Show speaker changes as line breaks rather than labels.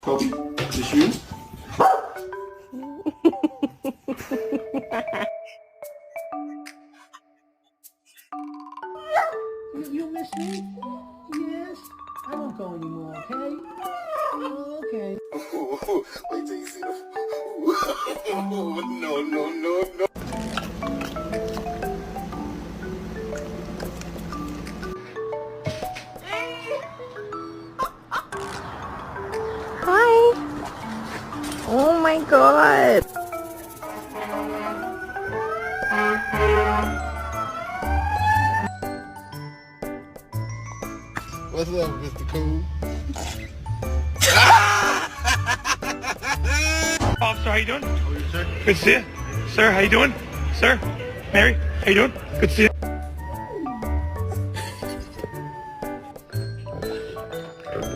Kobe, this you?
You miss me? Yes. I won't go anymore, okay? Oh, okay.
Wait till you see the. No.
Hi. Oh my god.
What's up, Mr. Cool?
Officer, how you doing? Good to see you. Sir, how you doing? Sir, Mary, how you doing? Good to see you.